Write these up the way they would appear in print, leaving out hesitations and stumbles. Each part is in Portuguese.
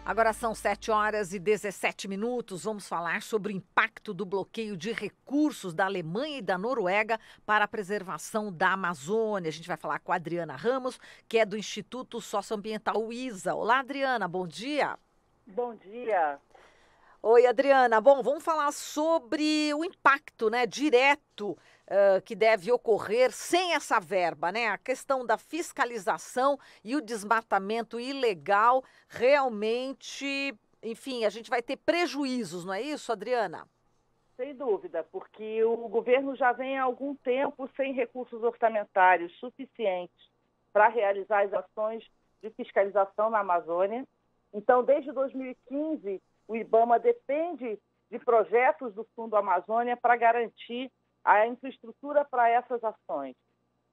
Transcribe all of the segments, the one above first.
Agora são 7h17. Vamos falar sobre o impacto do bloqueio de recursos da Alemanha e da Noruega para a preservação da Amazônia. A gente vai falar com a Adriana Ramos, que é do Instituto Socioambiental ISA. Olá, Adriana, bom dia. Bom dia. Oi, Adriana. Bom, vamos falar sobre o impacto, né, direto que deve ocorrer sem essa verba, né? A questão da fiscalização e o desmatamento ilegal realmente, enfim, a gente vai ter prejuízos, não é isso, Adriana? Sem dúvida, porque o governo já vem há algum tempo sem recursos orçamentários suficientes para realizar as ações de fiscalização na Amazônia. Então, desde 2015, o IBAMA depende de projetos do Fundo Amazônia para garantir a infraestrutura para essas ações.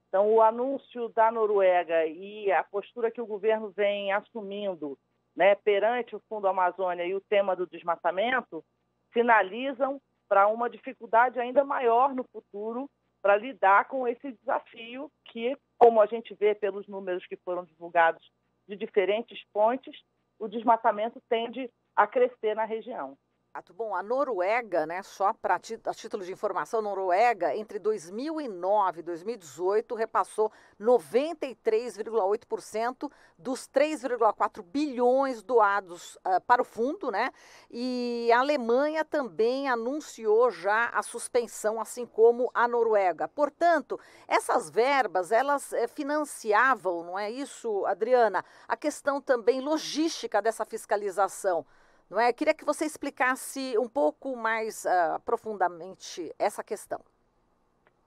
Então, o anúncio da Noruega e a postura que o governo vem assumindo, né, perante o Fundo Amazônia e o tema do desmatamento, sinalizam para uma dificuldade ainda maior no futuro para lidar com esse desafio que, como a gente vê pelos números que foram divulgados de diferentes fontes, o desmatamento tende a crescer na região. Bom, a Noruega, né, só para a título de informação, a Noruega, entre 2009 e 2018, repassou 93,8% dos 3,4 bilhões doados para o fundo, né? E a Alemanha também anunciou já a suspensão, assim como a Noruega. Portanto, essas verbas, elas financiavam, não é isso, Adriana? A questão também logística dessa fiscalização. Não é? Eu queria que você explicasse um pouco mais profundamente essa questão.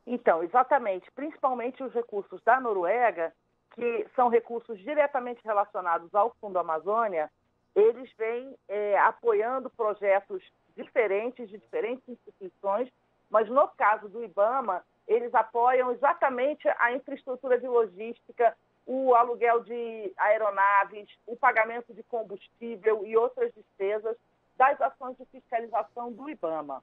Então, exatamente, principalmente os recursos da Noruega, que são recursos diretamente relacionados ao Fundo Amazônia, eles vêm apoiando projetos diferentes, de diferentes instituições, mas no caso do IBAMA, eles apoiam exatamente a infraestrutura de logística, o aluguel de aeronaves, o pagamento de combustível e outras despesas das ações de fiscalização do IBAMA.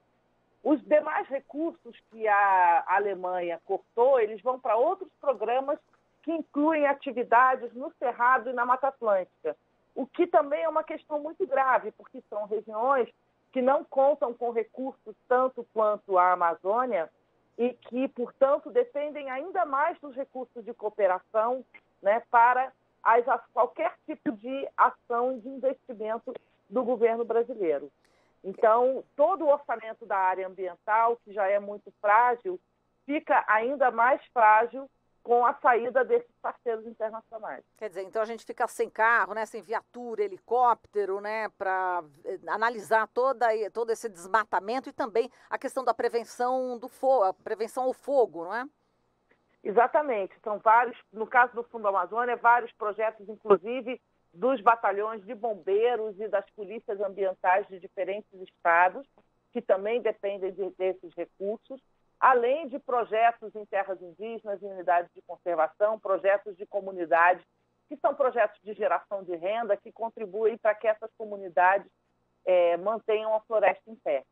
Os demais recursos que a Alemanha cortou, eles vão para outros programas que incluem atividades no Cerrado e na Mata Atlântica, o que também é uma questão muito grave, porque são regiões que não contam com recursos tanto quanto a Amazônia e que, portanto, dependem ainda mais dos recursos de cooperação, né, para qualquer tipo de ação e de investimento do governo brasileiro. Então, todo o orçamento da área ambiental, que já é muito frágil, fica ainda mais frágil com a saída desses parceiros internacionais. Quer dizer, então a gente fica sem carro, né, sem viatura, helicóptero, né, para analisar todo esse desmatamento e também a questão da prevenção do fogo, a prevenção ao fogo, não é? Exatamente, são vários, no caso do Fundo Amazônia, vários projetos, inclusive, dos batalhões de bombeiros e das polícias ambientais de diferentes estados, que também dependem desses recursos, além de projetos em terras indígenas, em unidades de conservação, projetos de comunidades, que são projetos de geração de renda, que contribuem para que essas comunidades mantenham a floresta em pé.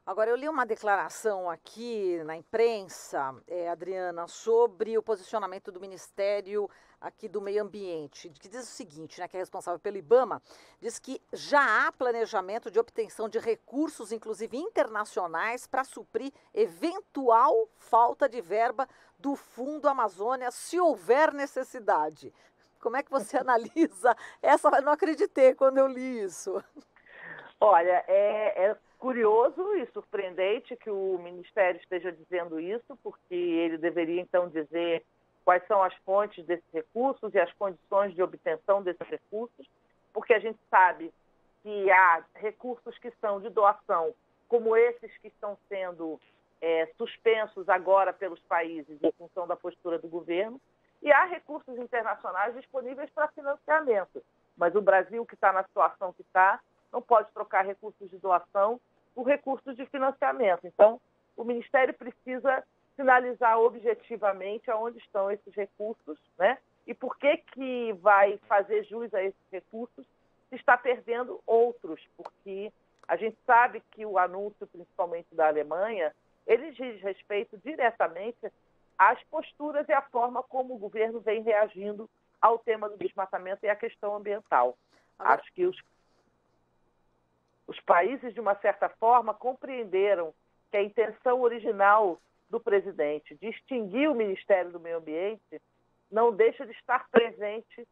Agora, eu li uma declaração aqui na imprensa, Adriana, sobre o posicionamento do Ministério aqui do Meio Ambiente, que diz o seguinte, né, que é responsável pelo IBAMA, diz que já há planejamento de obtenção de recursos, inclusive internacionais, para suprir eventual falta de verba do Fundo Amazônia, se houver necessidade. Como é que você analisa essa? Eu não acreditei quando eu li isso. Olha, é curioso e surpreendente que o Ministério esteja dizendo isso, porque ele deveria, então, dizer quais são as fontes desses recursos e as condições de obtenção desses recursos, porque a gente sabe que há recursos que são de doação, como esses que estão sendo suspensos agora pelos países em função da postura do governo, e há recursos internacionais disponíveis para financiamento. Mas o Brasil, que está na situação que está, não pode trocar recursos de doação por recursos de financiamento. Então, o Ministério precisa sinalizar objetivamente aonde estão esses recursos, né? E por que vai fazer jus a esses recursos se está perdendo outros, porque a gente sabe que o anúncio, principalmente da Alemanha, ele diz respeito diretamente às posturas e à forma como o governo vem reagindo ao tema do desmatamento e à questão ambiental. Acho que Os países, de uma certa forma, compreenderam que a intenção original do presidente de extinguir o Ministério do Meio Ambiente não deixa de estar presente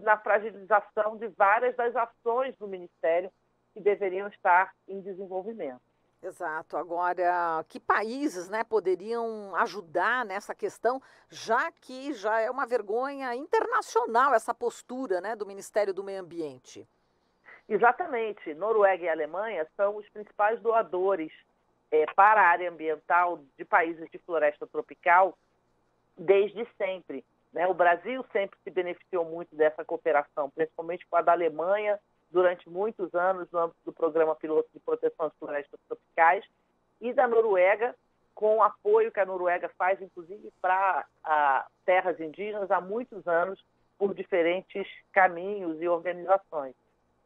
na fragilização de várias das ações do Ministério que deveriam estar em desenvolvimento. Exato. Agora, que países, né, poderiam ajudar nessa questão, já que já é uma vergonha internacional essa postura, né, do Ministério do Meio Ambiente? Exatamente. Noruega e Alemanha são os principais doadores para a área ambiental de países de floresta tropical desde sempre, né? O Brasil sempre se beneficiou muito dessa cooperação, principalmente com a da Alemanha, durante muitos anos, no âmbito do Programa Piloto de Proteção de Florestas Tropicais, e da Noruega, com o apoio que a Noruega faz, inclusive, para terras indígenas há muitos anos, por diferentes caminhos e organizações.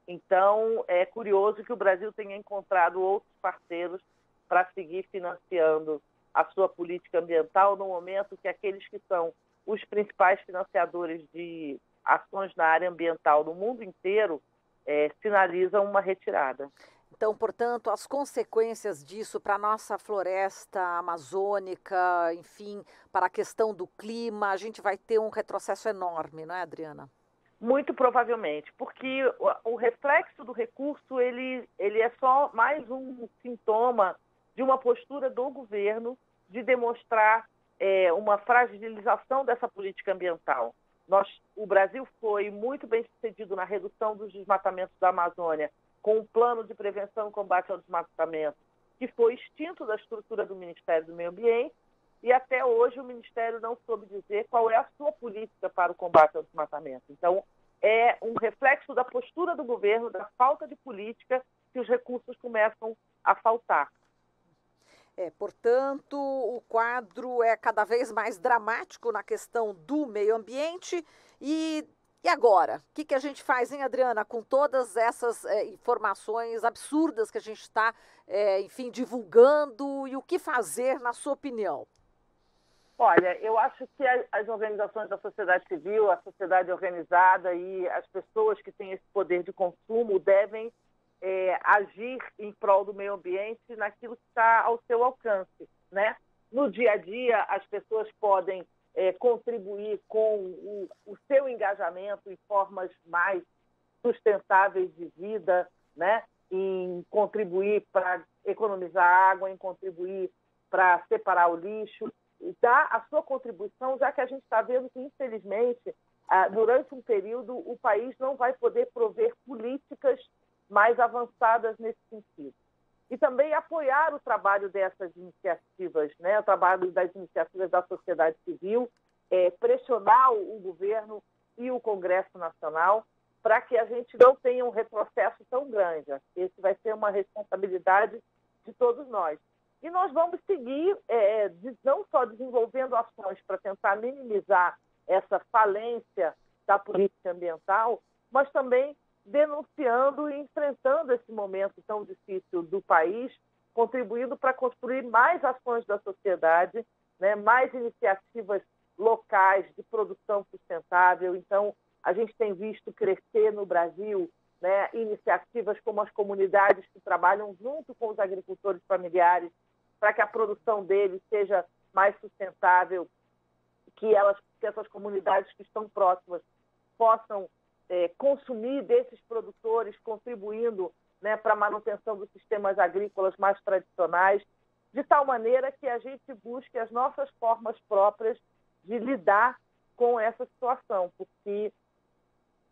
Então, é curioso que o Brasil tenha encontrado outros parceiros para seguir financiando a sua política ambiental no momento que aqueles que são os principais financiadores de ações na área ambiental no mundo inteiro sinalizam uma retirada. Então, portanto, as consequências disso para a nossa floresta amazônica, enfim, para a questão do clima, a gente vai ter um retrocesso enorme, não é, Adriana? Muito provavelmente, porque o reflexo do recurso ele é só mais um sintoma de uma postura do governo de demonstrar uma fragilização dessa política ambiental. O Brasil foi muito bem sucedido na redução dos desmatamentos da Amazônia, com um plano de prevenção e combate ao desmatamento, que foi extinto da estrutura do Ministério do Meio Ambiente, e até hoje o Ministério não soube dizer qual é a sua política para o combate ao desmatamento. Então, é um reflexo da postura do governo, da falta de política, que os recursos começam a faltar. Portanto, o quadro é cada vez mais dramático na questão do meio ambiente. E agora? O que a gente faz, hein, Adriana, com todas essas informações absurdas que a gente está, enfim, divulgando? E o que fazer, na sua opinião? Olha, eu acho que as organizações da sociedade civil, a sociedade organizada e as pessoas que têm esse poder de consumo devem agir em prol do meio ambiente naquilo que está ao seu alcance, né? No dia a dia, as pessoas podem contribuir com o seu engajamento em formas mais sustentáveis de vida, né? Em contribuir para economizar água, em contribuir para separar o lixo, dar a sua contribuição, já que a gente está vendo que, infelizmente, durante um período, o país não vai poder prover políticas mais avançadas nesse sentido. E também apoiar o trabalho dessas iniciativas, né? O trabalho das iniciativas da sociedade civil, pressionar o governo e o Congresso Nacional para que a gente não tenha um retrocesso tão grande. Esse vai ser uma responsabilidade de todos nós. E nós vamos seguir não só desenvolvendo ações para tentar minimizar essa falência da política ambiental, mas também denunciando e enfrentando esse momento tão difícil do país, contribuindo para construir mais ações da sociedade, né, mais iniciativas locais de produção sustentável. Então, a gente tem visto crescer no Brasil, né, iniciativas como as comunidades que trabalham junto com os agricultores familiares para que a produção deles seja mais sustentável, que essas comunidades que estão próximas possam consumir desses produtores, contribuindo, né, para a manutenção dos sistemas agrícolas mais tradicionais, de tal maneira que a gente busque as nossas formas próprias de lidar com essa situação, porque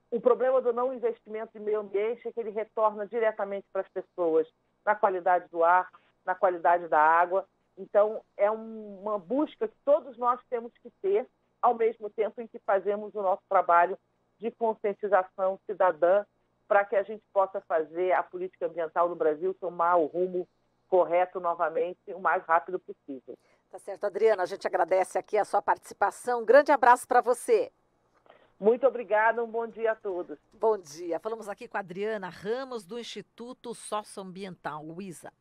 o problema do não investimento em meio ambiente é que ele retorna diretamente para as pessoas, na qualidade do ar, na qualidade da água. Então, é uma busca que todos nós temos que ter, ao mesmo tempo em que fazemos o nosso trabalho de conscientização cidadã, para que a gente possa fazer a política ambiental no Brasil tomar o rumo correto novamente o mais rápido possível. Tá certo, Adriana, a gente agradece aqui a sua participação. Um grande abraço para você. Muito obrigada, um bom dia a todos. Bom dia. Falamos aqui com a Adriana Ramos, do Instituto Socioambiental, o ISA.